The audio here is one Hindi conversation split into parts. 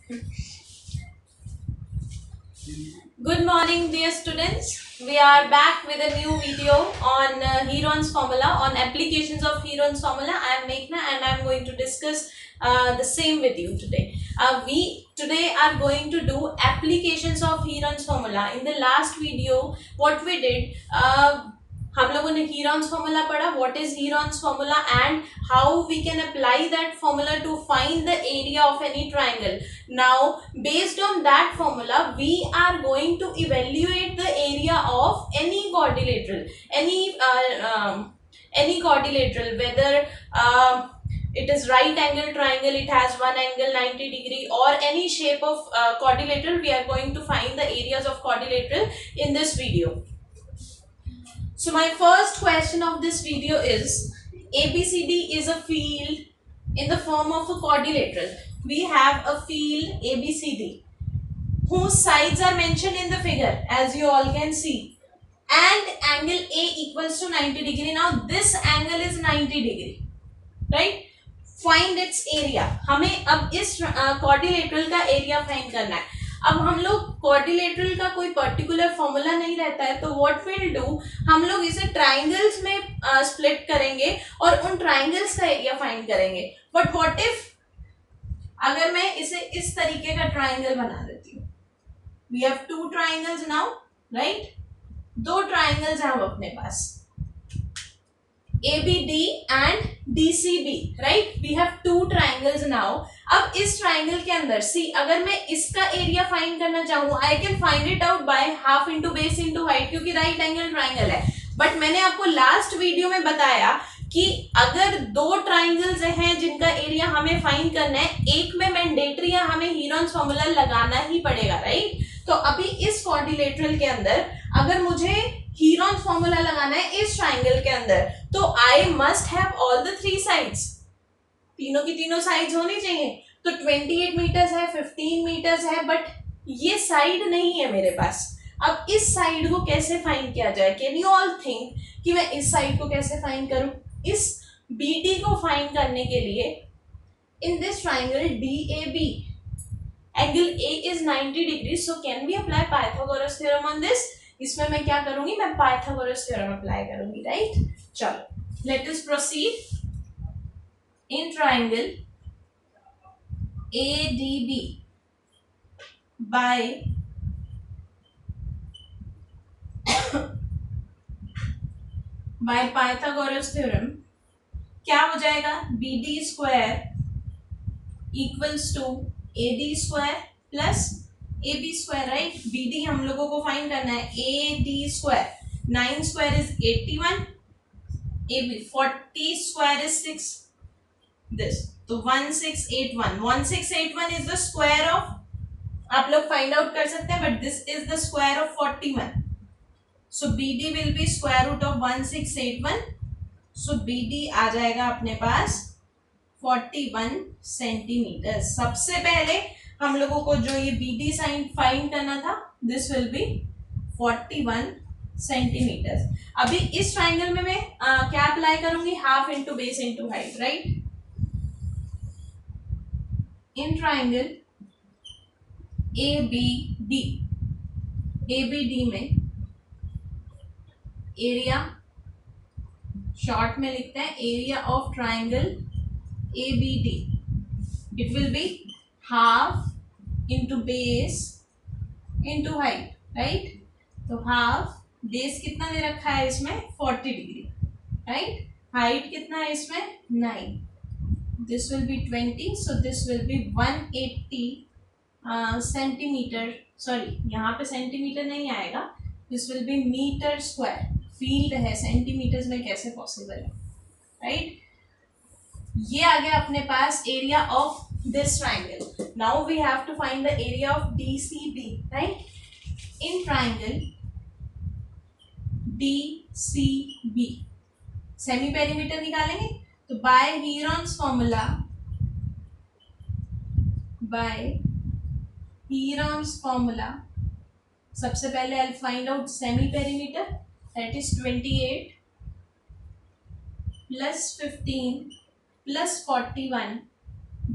Good morning, dear students. We are back with a new video on Heron's formula, on applications of Heron's formula. I am Meghna and I am going to discuss the same with you today. We today are going to do applications of Heron's formula. In the last video, what we did, हम लोगों ने Heron's formula पढ़ा. What is Heron's formula and how we can apply that formula to find the area of any triangle. Now, based on that formula, we are going to evaluate the area of any quadrilateral, any quadrilateral, whether it is right angle triangle, it has one angle 90 degree, or any shape of quadrilateral. We are going to find the areas of quadrilateral in this video. So my first question of this video is, ABCD is a field in the form of a quadrilateral. We have a field ABCD whose sides are mentioned in the figure, as you all can see, and angle A equals to 90 degree. Now this angle is 90 degree, right? Find its area. हमें अब इस quadrilateral का area find करना है. अब हम लोग क्वाड्रिलेटरल का कोई पर्टिकुलर फॉर्मूला नहीं रहता है, तो व्हाट विल डू, हम लोग इसे ट्राइंगल्स में स्प्लिट करेंगे और उन ट्राइंगल्स का एरिया फाइंड करेंगे. बट व्हाट इफ अगर मैं इसे इस तरीके का ट्राइंगल बना देती हूँ. We have two triangles now, right? दो ट्राइंगल्स हैं अब अपने पास, ABD and DCB, right? We have two triangles now. अब इस ट्राइंगल के अंदर सी, अगर मैं इसका एरिया फाइंड करना चाहूँ, I can find it out by half into base into height, क्योंकि राइट एंगल ट्राइंगल है. बट मैंने आपको लास्ट वीडियो में बताया कि अगर दो ट्राइंगल्स हैं जिनका एरिया हमें फाइंड करना है, एक में मैंडेटरी है, हमें हीरोन्स फॉर्मूला लगाना ही पड़ेगा, राइट? तो अभी इस क्वाड्रिलेटरल के अंदर अगर मुझे हीरोन्स फॉर्मूला लगाना है इस ट्राइंगल के अंदर, तो I must have all the three sides. तीनों की तीनों साइड्स होनी चाहिए. तो 28 मीटर्स है, 15 मीटर्स है, बट ये साइड नहीं है मेरे पास. अब इस साइड को कैसे फाइंड किया जाए? कैन यू ऑल थिंक कि मैं इस साइड को कैसे फाइंड करूं? इस BD को फाइंड करने के लिए in this triangle DAB, angle A is 90 degree. So can we apply Pythagoras theorem on this? इसमें मैं क्या करूंगी? मैं पाइथागोरस थ्योरम अप्लाई करूंगी, राइट? चलो, let us proceed. In triangle ADB by Pythagoras theorem क्या हो जाएगा? BD square equals to AD square plus AB square, right? BD हम लोगों को फाइंड करना है. AD square, 9 square is 81, AB 40 square is 6, this. तो 1681, 1681 इज द स्क्वायर ऑफ, आप लोग फाइंड आउट कर सकते हैं, but this is the square of 41. So BD will be square root of 1681. So BD आ जाएगा अपने पास 41 सेंटीमीटर. सबसे पहले हम लोगों को जो ये BD साइन फाइंड करना था, दिस विल बी 41 सेंटीमीटर. अभी इस ट्राइंगल में मैं क्या अप्लाई करूंगी? Half into base into height, right? In triangle ABD में एरिया शॉर्ट में लिखते हैं, area of triangle ABD, it will be half into base into height, right? तो हाफ, बेस कितना दे रखा है इसमें? 40 डिग्री, राइट? हाइट कितना है इसमें? 9. This will be 20, so this will be 180 centimetre. Sorry, यहाँ पे सेंटीमीटर नहीं आएगा, दिस विल बी मीटर स्क्वायर. फील्ड है, सेंटीमीटर्स में कैसे पॉसिबल है, राइट? ये आ गया अपने पास area of this triangle. Now we have to find the area of DCB, right? In triangle DCB semi perimeter निकालेंगे, तो बाय हीरोन्स फॉर्मूला, सबसे पहले I find out semi perimeter, that is 28 plus 15 plus 41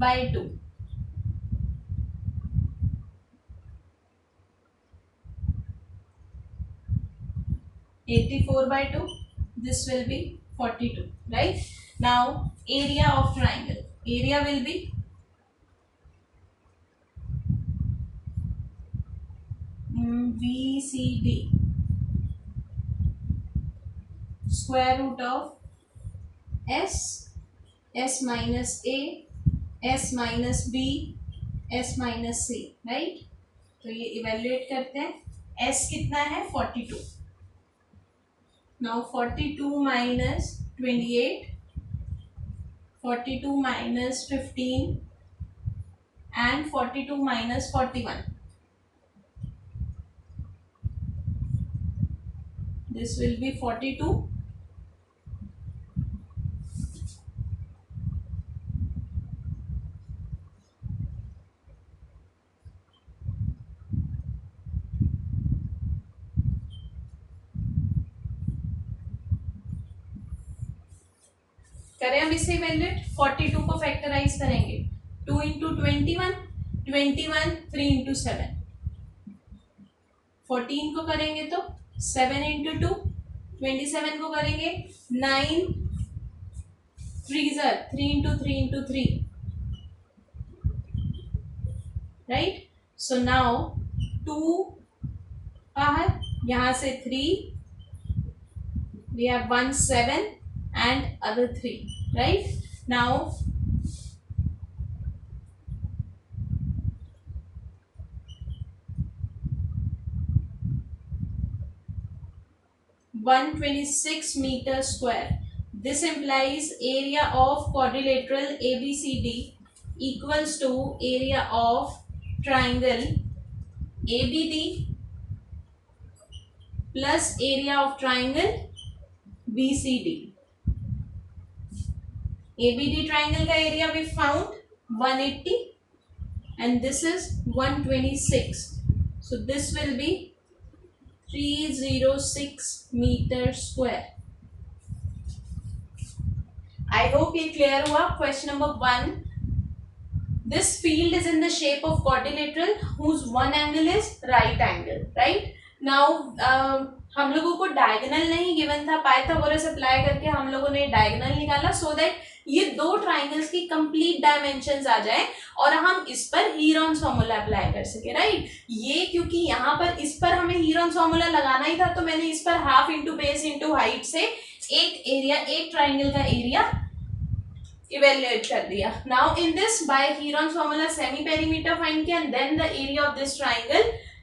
by 2. 84 by 2. This will be 42, right? Now area of triangle. Area will be VCD square root of S minus A, S minus B, S minus C, right? तो ये इवेल्युएट करते हैं. S कितना है? 42. Now 42 minus 28, 42 minus 15 and 42 minus 41. This will be 42. करें हम इसे इवेल्युएट. 42 को फैक्टराइज करेंगे. 2 इंटू 21, 21 3 इंटू 7. 14 को करेंगे तो 7 इंटू 2. 27 को करेंगे 9 3 3 into 3 into 3, right? So now 2 बाहर, यहाँ से 3, we have 1 7 and other 3, right? Now 126 meter square. This implies area of quadrilateral ABCD equals to area of triangle ABD plus area of triangle BCD. ABD triangle का area we found 180 and this is 126. So this will be 306 meter square. I hope ये clear हुआ. Question number 1. This field is in the shape of quadrilateral whose one angle is right angle, right? Now हम लोगों को डायगोनल नहीं गिवन था. पाइथागोरस अप्लाई करके हम लोगों ने डायगोनल निकाला so that ये दो ट्राइंगल्स की कंप्लीट डायमेंशंस आ जाए और हम इस पर हीरॉन्स फॉर्मूला अप्लाई कर सके, राइट? ये क्योंकि यहाँ पर इस पर हमें हीरॉन्स फॉर्मूला लगाना ही था तो मैंने इस पर half into base into height से एक एरिया, एक ट्राइंगल का एरिया इवेल्युएट कर दिया. Now in this by Heron's formula semi perimeter find किया and then the area of this triangle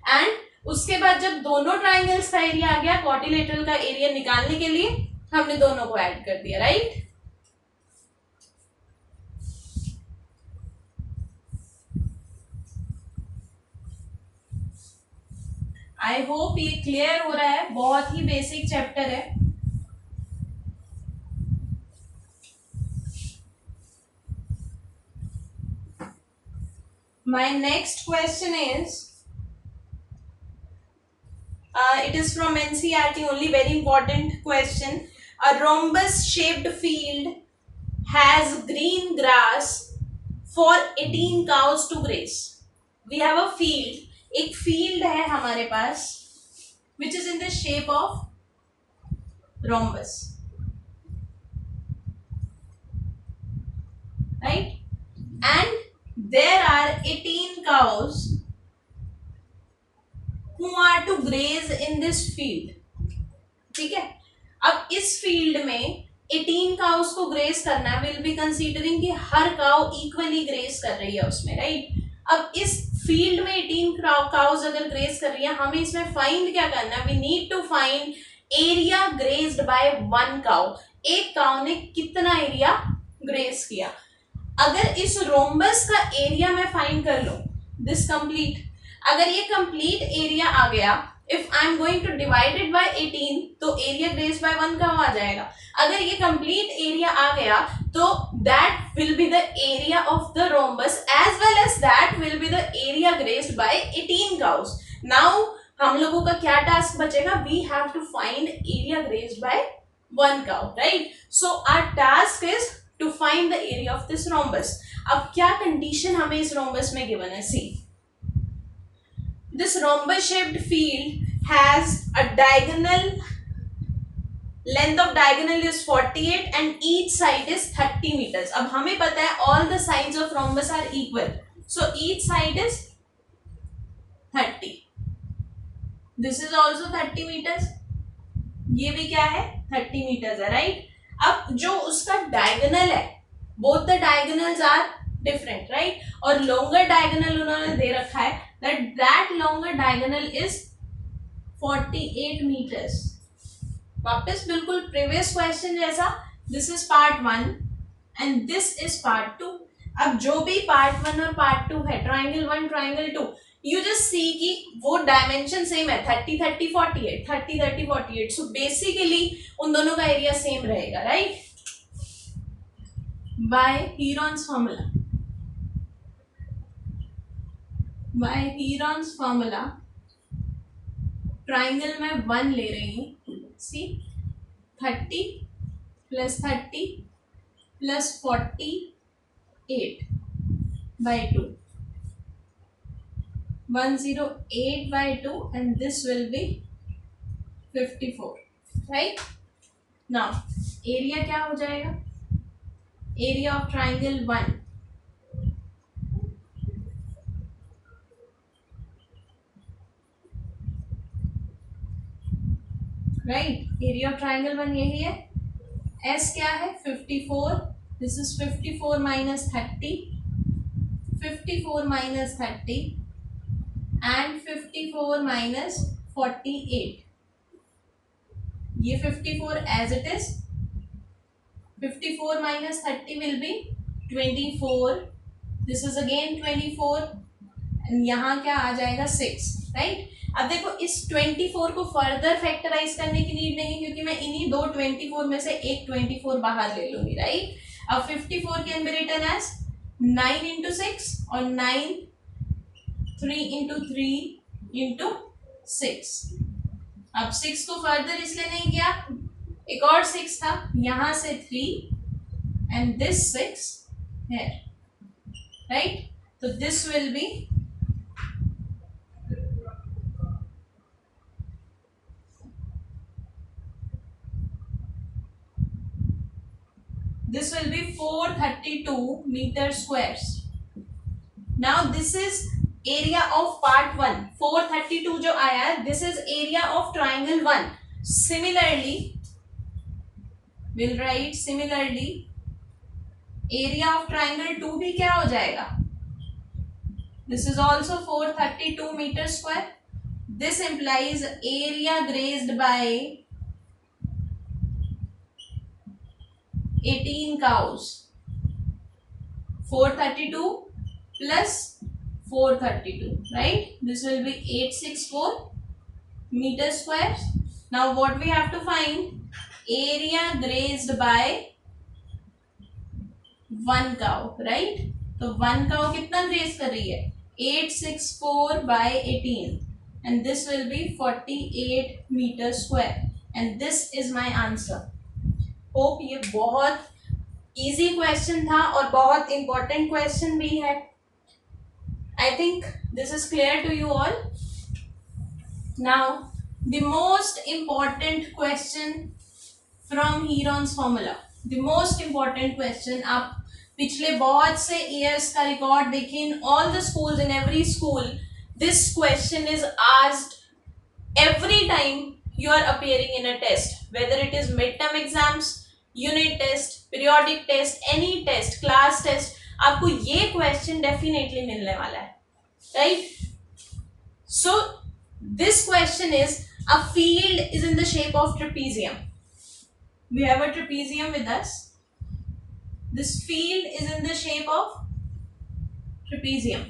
and उसके बाद जब दोनों ट्राइंगल्स का एरिया आ गया क्वाड्रिलेटरल का एरिया निकालने के लिए हमने दोनों को ऐड कर दिया, राइट? आई होप ये क्लियर हो रहा है. बहुत ही बेसिक चैप्टर है. My next question is, it is from NCERT only, very important question. A rhombus shaped field has green grass for 18 cows to graze. We have a field. एक फील्ड है हमारे पास which is in the shape of rhombus, right? And there are 18 cows who are to graze in this field. ठीक है. अब इस फील्ड में 18 cows को ग्रेज करना है. विल बी कंसीडरिंग कि हर काउ इक्वली ग्रेज कर रही है उसमें, राइट? अब इस फील्ड में 18 काउज अगर ग्रेज कर रही है, हमें इसमें फाइंड क्या करना है? We need to find area grazed by one cow. एक काउ ने कितना एरिया ग्रेज किया. अगर इस रोम्बस का एरिया मैं फाइंड कर लूं, दिस कंप्लीट, अगर ये कंप्लीट एरिया आ गया, if I am going to divide it by 18 तो एरिया ग्रेज्ड बाय वन का आ जाएगा. अगर ये कंप्लीट एरिया आ गया तो that will be the area of the rhombus as well as that will be the area graced by 18 cows. Now हम लोगों का क्या टास्क बचेगा? We have to find area graced by one cow, right? So our task is to find the area of this rhombus. अब क्या कंडीशन हमें इस rhombus में given है? See, this rhombus shaped field has a diagonal length of diagonal is 48 and each side is 30 meters. अब हमें पता है all the sides of rhombus are equal, so each side is 30. This is also 30 meters. ये भी क्या है 30 meters है, राइट. अब जो उसका डायगोनल है, both the diagonals are different, right. और लॉन्गर डायगोनल उन्होंने दे रखा है that longer diagonal is 48 meters. वापस बिल्कुल प्रीवियस क्वेश्चन जैसा, this is part 1 and this is part 2. अब जो भी पार्ट 1 और पार्ट 2 है, triangle 1 triangle 2, you just see कि वो डायमेंशन सेम है, 30 30 48, 30 30 48. सो बेसिकली उन दोनों का एरिया सेम रहेगा, right. Bye Heron's formula triangle में 1 ले रही हूँ. सी 30 plus 30 plus 48 by 2, 108 by 2 and this will be 54, right. Now area क्या हो जाएगा, area of triangle 1, right. area of triangle 1 यही है. S क्या है 54, this is 54 minus 30, 54 minus 30 and 54 minus 48. ये 54 as it is, 54 minus 30 will be 24, this is again 24 and यहाँ क्या आ जाएगा 6, राइट. अब देखो इस 24 को फर्दर फैक्टराइज करने की नीड नहीं, क्योंकि मैं इन्हीं दो 24 में से एक 24 बाहर ले लूंगी, राइट. अब 54 can be written as 9 into 6 और 9 3 into 3 into 6. अब 6 को फर्दर इसलिए नहीं किया, एक और 6 था, यहां से 3 एंड दिस 6 है, राइट. तो this will be this will be 432 meter squares. Now this is area of part 1, 432 जो आया है, this is area of triangle 1. Similarly we'll write similarly area of triangle 2 भी क्या हो जाएगा, this is also 432 meter square. This implies area grazed by 18 cows. 432 plus 432, right. This will be 864 meter squares. Now what we have to find, area grazed by 1 cow, right. तो 1 cow कितना ग्रेज कर रही है, 864 by 18 and this will be 48 meter square and this is my answer. Hope ये बहुत इजी क्वेश्चन था और बहुत इंपॉर्टेंट क्वेश्चन भी है. I think this is clear to you all. Now the most important question from Heron's formula, the most important question. आप पिछले बहुत से ईयर्स का रिकॉर्ड देखिए, in all the schools, in every school this question is asked every time you are appearing in a test, whether it is midterm exams, unit test, periodic test, any test, class test, आपको ये क्वेश्चन डेफिनेटली मिलने वाला है, right. So this question is a field is in the shape of trapezium. We have a trapezium with us. This field is in the shape of trapezium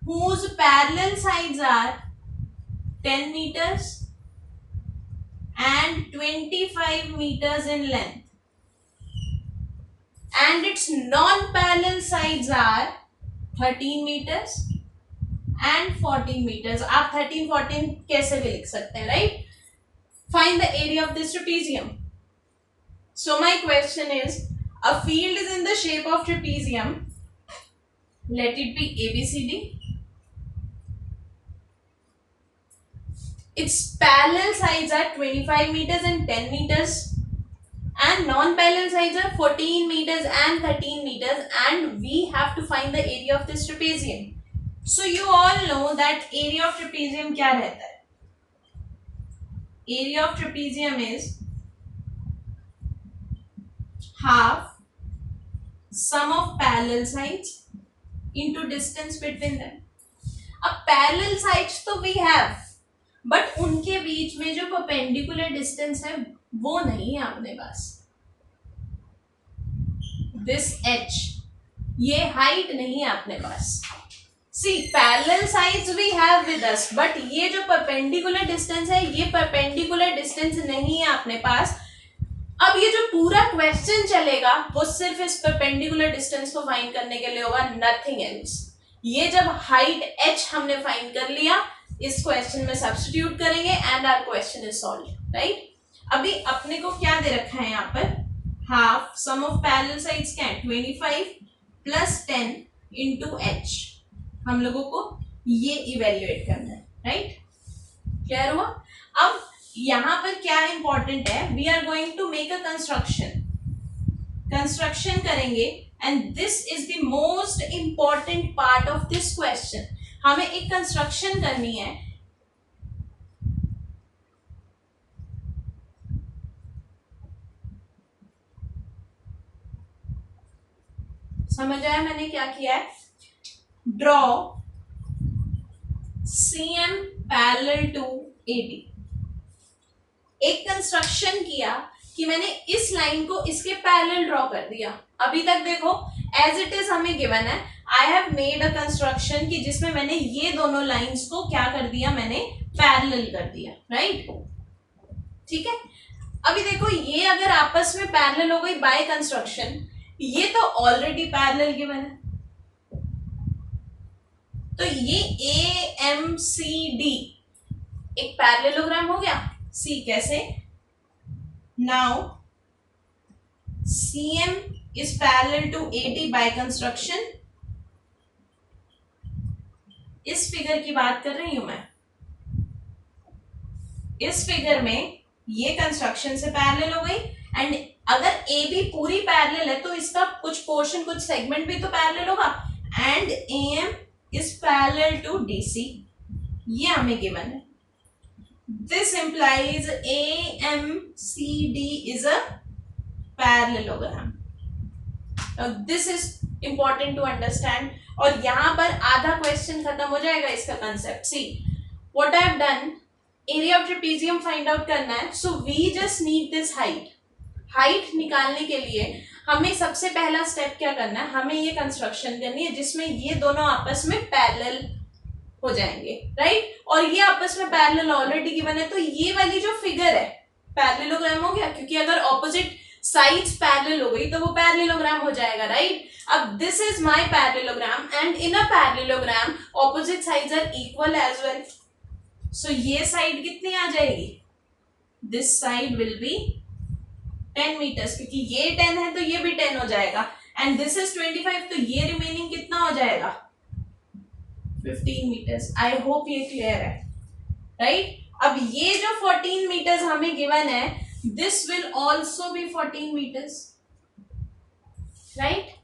whose parallel sides are 10 meters and 25 meters in length and its non-parallel sides are 13 meters and 14 meters. आप 13 14 कैसे भी लिख सकते हैं, right. Find the area of this trapezium. So my question is, a field is in the shape of trapezium. Let it be ABCD. its parallel sides are 25 meters and 10 meters, and non-parallel sides are 14 meters and 13 meters, and we have to find the area of this trapezium. So you all know that area of trapezium क्या रहता है? Area of trapezium is half sum of parallel sides into distance between them. अब पैरेलल साइड्स तो वी हैव, बट उनके बीच में जो परपेंडिकुलर डिस्टेंस है वो नहीं है अपने पास. दिस एच, ये हाइट नहीं है अपने पास. See parallel sides we have with us, but ये जो परपेंडिकुलर डिस्टेंस है ये परपेंडिकुलर डिस्टेंस नहीं है अपने पास. अब ये जो पूरा क्वेश्चन चलेगा वो सिर्फ इस परपेंडिकुलर डिस्टेंस को फाइंड करने के लिए होगा, नथिंग एल्स. ये जब हाइट h हमने फाइंड कर लिया, इस क्वेश्चन में सब्स्टिट्यूट करेंगे and our question is solved, right. अभी अपने को क्या दे रखा है यहाँ पर? Half sum of parallel sides क्या है? 25 प्लस 10 इंटू एच. हम लोगों को ये इवेल्युएट करना है, राइट. क्लियर हुआ? अब यहाँ पर क्या इंपॉर्टेंट है, we are going to make a construction करेंगे, and this is the most important part of this question. हमें एक कंस्ट्रक्शन करनी है. समझ आया मैंने क्या किया है? Draw CM parallel to AB. एक कंस्ट्रक्शन किया कि मैंने इस लाइन को इसके पैरेलल ड्रॉ कर दिया. अभी तक देखो एज इट इज हमें गिवन है, I have made a construction कि जिसमें मैंने ये दोनों लाइंस को क्या कर दिया, मैंने पैरेलल कर दिया, राइट. ठीक है. अभी देखो ये अगर आपस में पैरेलल हो गई बाय कंस्ट्रक्शन, ये तो ऑलरेडी पैरेलल गिवन है, तो ये AMCD एक पैरेललोग्राम हो गया. सी कैसे? Now CM is parallel to AD by construction. इस फिगर की बात कर रही हूं मैं. इस फिगर में ये कंस्ट्रक्शन से पैरेलल हो गई, एंड अगर AB पूरी पैरेलल है तो इसका कुछ पोर्शन, कुछ सेगमेंट भी तो पैरेलल होगा, and AM is parallel to DC. ये हमें गिवन है. This implies AMCD is a parallelogram. Now this is important to understand. और यहाँ पर आधा क्वेश्चन खत्म हो जाएगा इसका concept. See what I have done, area of trapezium find out करना है, so we just need this height. Height निकालने के लिए हमें सबसे पहला स्टेप क्या करना है, हमें ये कंस्ट्रक्शन करनी है जिसमें ये दोनों आपस में पैरेलल हो जाएंगे, राइट. और ये आपस में पैरेलल ऑलरेडी गिवन है, तो ये वाली जो फिगर है पैरेललोग्राम हो गया, क्योंकि अगर ऑपोजिट साइड्स पैरेलल हो गई तो वो पैरेललोग्राम हो जाएगा, राइट. अब this is my parallelogram, and in a parallelogram opposite sides are equal as well. So ये साइड कितनी आ जाएगी? This side will be 10 metres, क्योंकि ये 10 है तो ये भी 10 हो जाएगा, एंड दिस इज 25, तो ये रिमेनिंग कितना हो जाएगा? 15 मीटर्स. आई होप ये क्लियर है, राइट. अब ये जो 14 मीटर्स हमें गिवन है, this will also be 14 metres, right.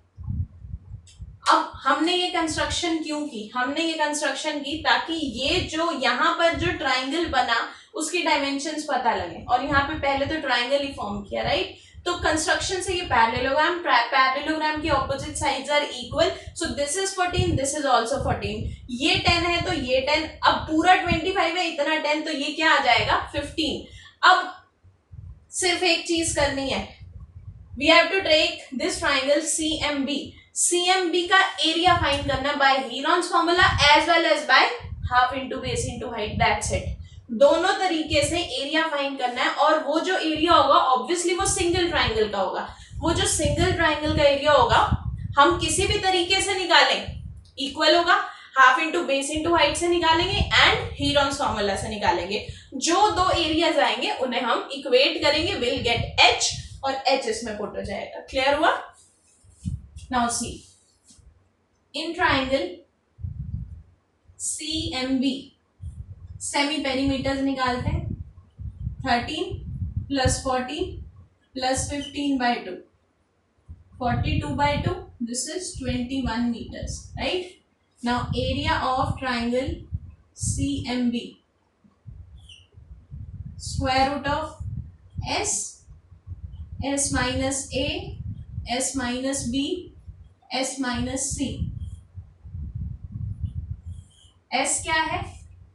अब हमने ये कंस्ट्रक्शन क्यों की? हमने ये कंस्ट्रक्शन की ताकि ये जो यहाँ पर जो ट्राइंगल बना उसकी डायमेंशंस पता लगे, और यहाँ पे पहले तो ट्राइंगल ही फॉर्म किया, राइट. तो कंस्ट्रक्शन से ये पैरेललोग्राम की opposite sides are equal, so this is 14, this is also 14. ये 10 है तो ये 10, अब पूरा 25 है, इतना 10, तो ये क्या आ जाएगा? 15. अब सिर्फ एक चीज करनी है, we have to take this triangle CMB. CMB का एरिया फाइंड करना by Heron's formula as well as by half into base into height. That's it. दोनों तरीके से एरिया फाइंड करना है, और वो जो एरिया होगा ऑब्वियसली वो सिंगल ट्राइंगल का होगा. वो जो सिंगल ट्राइंगल का एरिया होगा हम किसी भी तरीके से निकालें, इक्वल होगा, half into base into height से निकालेंगे एंड हीरॉन्स फॉर्मूला से निकालेंगे. जो दो एरियाज आएंगे उन्हें हम इक्वेट करेंगे, विल गेट H, और H इसमें पुट हो जाएगा. क्लियर हुआ? Now see, in triangle CMB, semi perimeters निकालते हैं. 13 plus 14 plus 15/2. 42/2. This is 21 meters, right? Now area of triangle CMB. Square root of S. S minus A. S minus B. S minus C. S क्या है?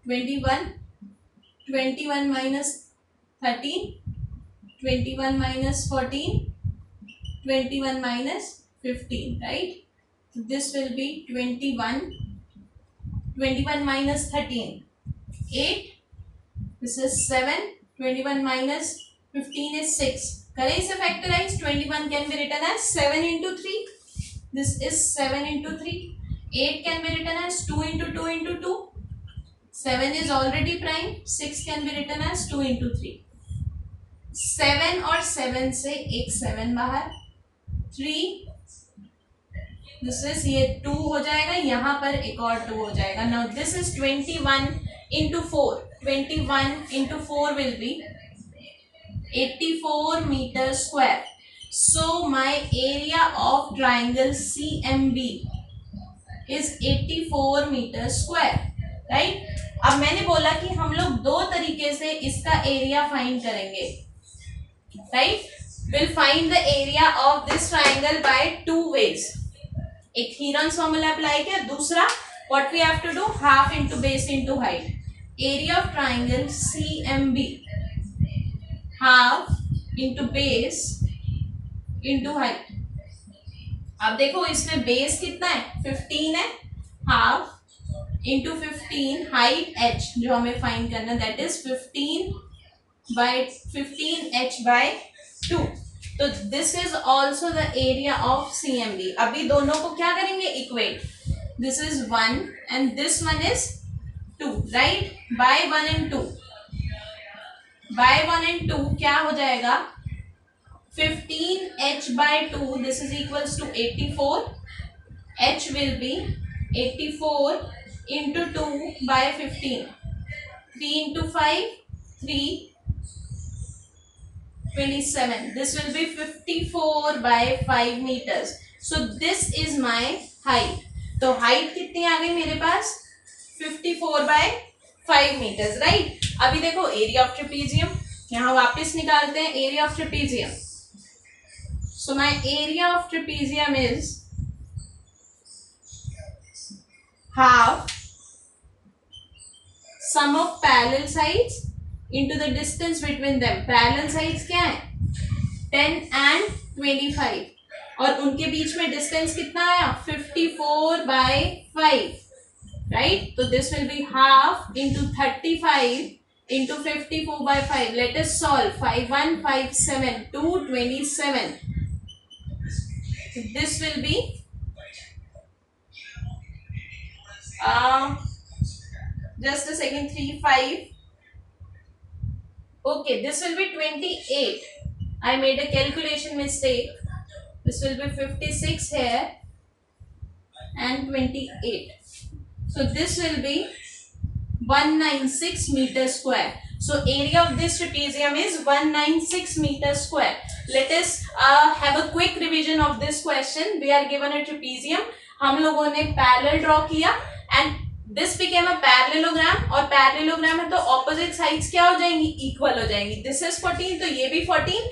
21. 21 minus 13. 21 minus 14. 21 minus 15, right? So this will be 21. 21 minus 13. 8. This is 7. 21 minus 15 is 6. करें इसे factorize. 21 can be written as 7 into 3. This is 7 into 3. 8 can be written as 2 into 2 into 2. 7 is already prime. 6 can be written as 2 into 3. 7 और 7 से एक 7 बाहर. 3. This is ये 2 हो जाएगा. यहाँ पर एक और 2 हो जाएगा. Now this is 21 into 4. 21 into 4 will be 84 meters square. So my area of triangle CMB is 84 meters square, right? अब मैंने बोला कि हम लोग दो तरीके से इसका एरिया फाइंड करेंगे, right? We'll find the area of this triangle by two ways. एक Heron's formula अप्लाई किया. दूसरा what we have to do, half into base into height. Area of triangle CMB, half into base into height. अब देखो इसमें बेस कितना है? 15 है. हाफ into 15 height h जो हमें फाइंड करना, दैट इज 15/2. तो this is also the area of CMB. अभी दोनों को क्या करेंगे? Equate. This is 1 and this one is 2, right? By 1 and 2. By 1 and 2 क्या हो जाएगा? 15h/2. This is equals to 84. H will be 84 into 2 by 15. 3 into 5, 3, 27. This will be 54/5 meters. So this is my height. तो height कितनी आ गई मेरे पास? 54/5 meters, right? अभी देखो area of trapezium. यहाँ वापस निकालते हैं area of trapezium. So my area of trapezium is half sum of parallel sides into the distance between them. Parallel sides क्या है? 10 and 25. और उनके बीच में distance कितना आया? 54/5. Right? So this will be half into 35 into 54/5. Let us solve. 5 1 5 7 2 27. So this will be just a second, 3 5. Okay, this will be 28. I made a calculation mistake. This will be 56 here and 28. So this will be 196 meters square. So area of this trapezium is 196 meters square. Let us have a quick revision of this question. We are given a trapezium. हम लोगों ने पैरेलल ड्रॉ किया and this became a parallelogram. और parallelogram है तो opposite sides क्या हो जाएंगी? Equal हो जाएंगी. This is 14 तो ये भी 14,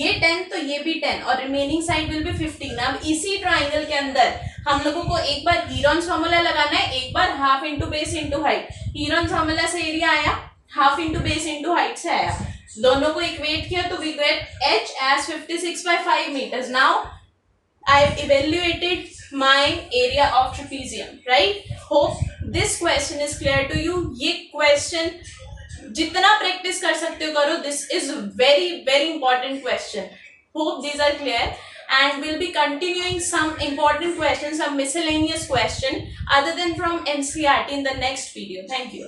ये 10 तो ये भी 10 और remaining side will be 15. अब इसी triangle के अंदर हम लोगों को एक बार Heron's formula लगाना है, एक बार half into base into height. Heron's formula से एरिया आया, half into base into height से आया. दोनों को इक्वेट किया तो we get h as 56/5 meters. Now I have evaluated my area of trapezium, right? Hope this question is clear to you. ये question जितना practice कर सकते हो करो. This is very very important question. Hope these are clear. And we'll be continuing some important questions, some miscellaneous question other than from NCERT in the next video. Thank you.